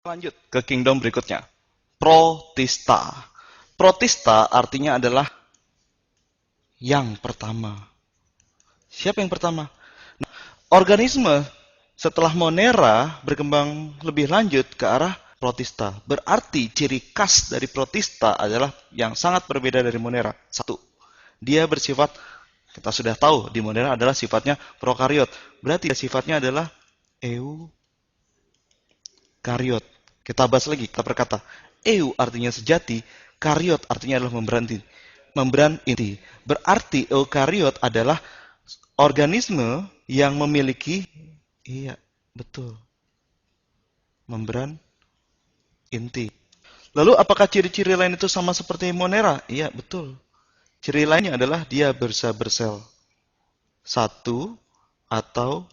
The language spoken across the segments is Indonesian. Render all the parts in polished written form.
Lanjut ke kingdom berikutnya. Protista. Protista artinya adalah yang pertama. Siapa yang pertama? Organisme setelah Monera berkembang lebih lanjut ke arah Protista. Berarti ciri khas dari Protista adalah yang sangat berbeda dari Monera. Satu, dia bersifat, kita sudah tahu di Monera adalah sifatnya prokariot. Berarti sifatnya adalah eukariot. Kita bahas lagi, kita berkata, eu artinya sejati, kariot artinya adalah membran inti. Berarti eukariot adalah organisme yang memiliki, iya, betul, membran inti. Lalu apakah ciri-ciri lain itu sama seperti Monera? Iya, betul. Ciri lainnya adalah dia bisa bersel satu atau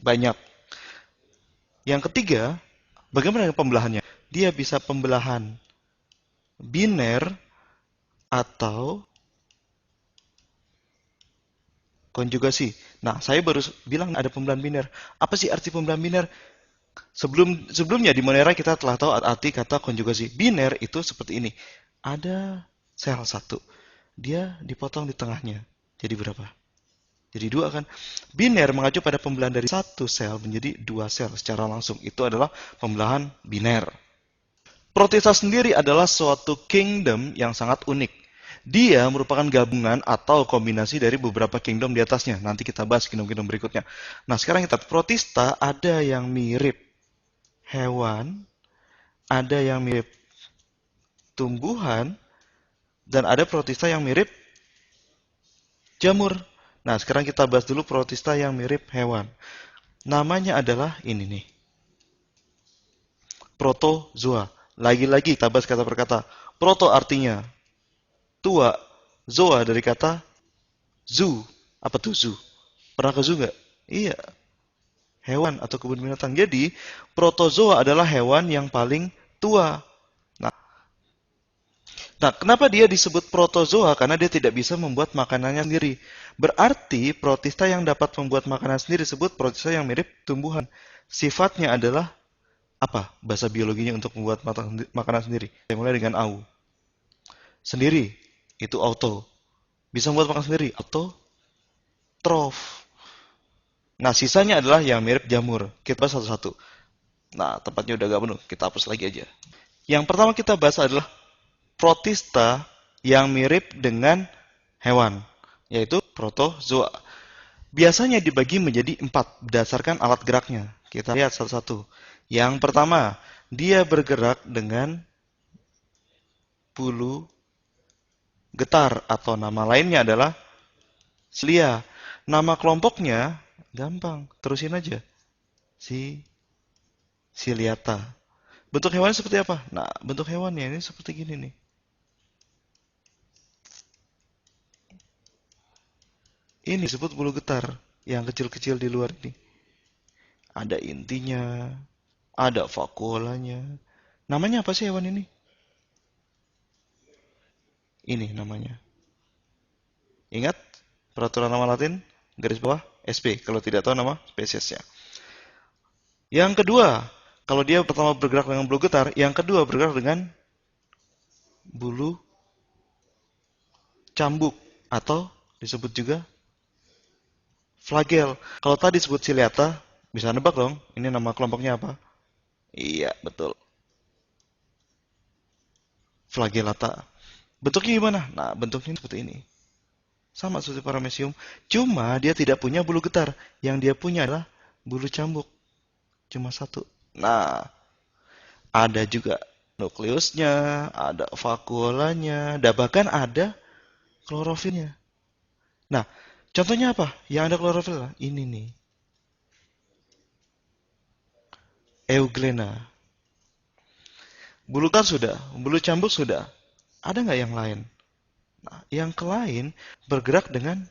banyak. Yang ketiga, bagaimana dengan pembelahannya? Dia bisa pembelahan biner atau konjugasi. Nah, saya baru bilang ada pembelahan biner. Apa sih arti pembelahan biner? Sebelumnya di Monera kita telah tahu arti kata konjugasi. Biner itu seperti ini. Ada sel satu. Dia dipotong di tengahnya. Jadi berapa? Jadi dua kan? Biner mengacu pada pembelahan dari satu sel menjadi dua sel secara langsung. Itu adalah pembelahan biner. Protista sendiri adalah suatu kingdom yang sangat unik. Dia merupakan gabungan atau kombinasi dari beberapa kingdom di atasnya. Nanti kita bahas kingdom-kingdom berikutnya. Nah, sekarang kita protista ada yang mirip hewan, ada yang mirip tumbuhan, dan ada protista yang mirip jamur. Nah, sekarang kita bahas dulu protista yang mirip hewan. Namanya adalah ini nih. Protozoa. Lagi-lagi kita bahas kata per kata. Proto artinya tua, zoa dari kata zoo. Apa tuh zoo? Pernah ke zoo nggak? Iya, hewan atau kebun binatang. Jadi, protozoa adalah hewan yang paling tua. Nah, kenapa dia disebut protozoa? Karena dia tidak bisa membuat makanannya sendiri. Berarti protista yang dapat membuat makanan sendiri disebut protista yang mirip tumbuhan. Sifatnya adalah apa? Bahasa biologinya untuk membuat makanan sendiri. Saya mulai dengan au. Sendiri, itu auto. Bisa membuat makan sendiri, autotrof. Nah, sisanya adalah yang mirip jamur. Kita bahas satu-satu. Nah, tempatnya udah gak penuh. Kita hapus lagi aja. Yang pertama kita bahas adalah protista yang mirip dengan hewan, yaitu protozoa. Biasanya dibagi menjadi 4 berdasarkan alat geraknya. Kita lihat satu-satu. Yang pertama, dia bergerak dengan bulu getar atau nama lainnya adalah cilia. Nama kelompoknya gampang, terusin aja. Ciliata. Bentuk hewannya seperti apa? Nah, bentuk hewannya ini seperti gini nih. Ini disebut bulu getar yang kecil-kecil di luar ini. Ada intinya, ada vakuolanya. Namanya apa sih hewan ini? Ini namanya. Ingat peraturan nama Latin garis bawah SP kalau tidak tahu nama spesiesnya. Yang kedua, kalau dia pertama bergerak dengan bulu getar, yang kedua bergerak dengan bulu cambuk atau disebut juga flagel. Kalau tadi disebut ciliata, bisa nebak dong, ini nama kelompoknya apa? Iya, betul. Flagellata. Bentuknya gimana? Nah, bentuknya seperti ini. Sama seperti paramecium, cuma dia tidak punya bulu getar. Yang dia punya adalah bulu cambuk. Cuma satu. Nah, ada juga nukleusnya, ada vakuolanya, dan bahkan ada klorofilnya. Nah, contohnya apa? Yang ada klorofil lah. Ini nih. Euglena. Bulu getar sudah, bulu cambuk sudah. Ada nggak yang lain? Nah, yang lain bergerak dengan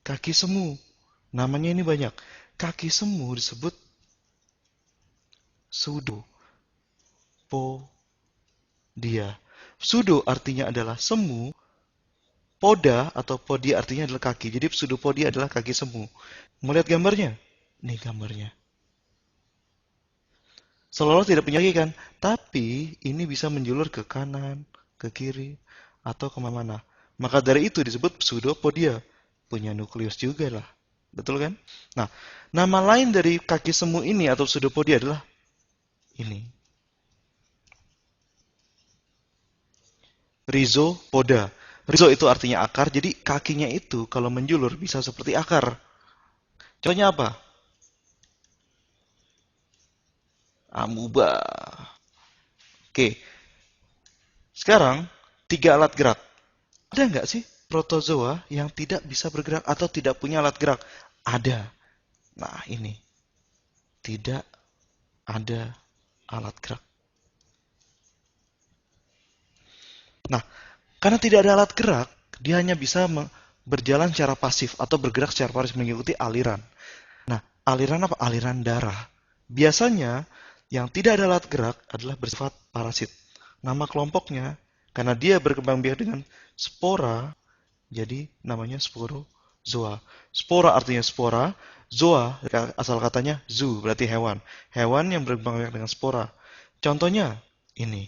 kaki semu. Namanya ini banyak. Kaki semu disebut pseudopodia. Pseudo artinya adalah semu, poda atau podia artinya adalah kaki. Jadi pseudopodia adalah kaki semu. Mau lihat gambarnya? Nih gambarnya. Seolah-olah tidak punya kaki kan, tapi ini bisa menjulur ke kanan, ke kiri, atau kemana-mana. Maka dari itu disebut pseudopodia. Punya nukleus juga lah. Betul kan? Nah, nama lain dari kaki semu ini atau pseudopodia adalah ini. Rhizopoda. Rhizo itu artinya akar, jadi kakinya itu kalau menjulur bisa seperti akar. Contohnya apa? Amuba. Oke, sekarang tiga alat gerak. Ada nggak sih protozoa yang tidak bisa bergerak atau tidak punya alat gerak? Ada. Nah, ini. Tidak ada alat gerak. Nah, karena tidak ada alat gerak, dia hanya bisa berjalan secara pasif atau bergerak secara pasif mengikuti aliran. Nah, aliran apa? Aliran darah. Biasanya yang tidak ada alat gerak adalah bersifat parasit. Nama kelompoknya, karena dia berkembang biak dengan spora, jadi namanya sporozoa. Spora artinya spora, zoa asal katanya zoo, berarti hewan. Hewan yang berkembang biak dengan spora. Contohnya ini.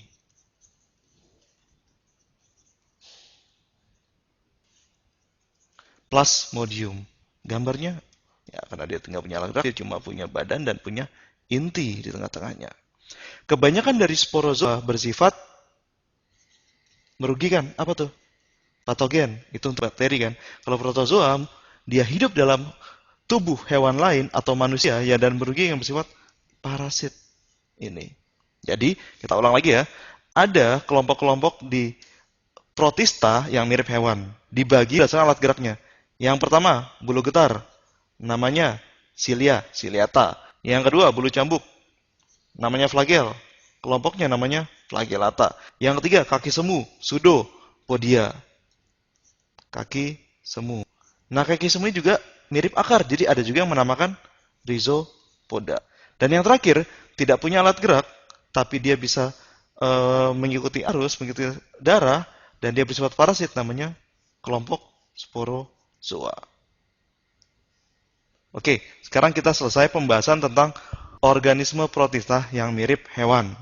Plasmodium. Gambarnya, ya karena dia tidak punya alat gerak, dia cuma punya badan dan punya inti di tengah-tengahnya. Kebanyakan dari sporozoa bersifat merugikan. Apa tuh? Patogen. Itu untuk bakteri kan. Kalau protozoa, dia hidup dalam tubuh hewan lain atau manusia ya dan merugikan yang bersifat parasit. Ini. Jadi, kita ulang lagi ya. Ada kelompok-kelompok di protista yang mirip hewan. Dibagi berdasarkan alat geraknya. Yang pertama, bulu getar. Namanya cilia, ciliata. Yang kedua, bulu cambuk. Namanya flagel. Kelompoknya namanya flagellata. Yang ketiga, kaki semu, pseudopodia. Kaki semu. Nah, kaki semu ini juga mirip akar. Jadi ada juga yang menamakan rhizopoda. Dan yang terakhir, tidak punya alat gerak, tapi dia bisa mengikuti arus, mengikuti darah, dan dia bersifat parasit, namanya kelompok sporozoa. Oke, sekarang kita selesai pembahasan tentang organisme protista yang mirip hewan.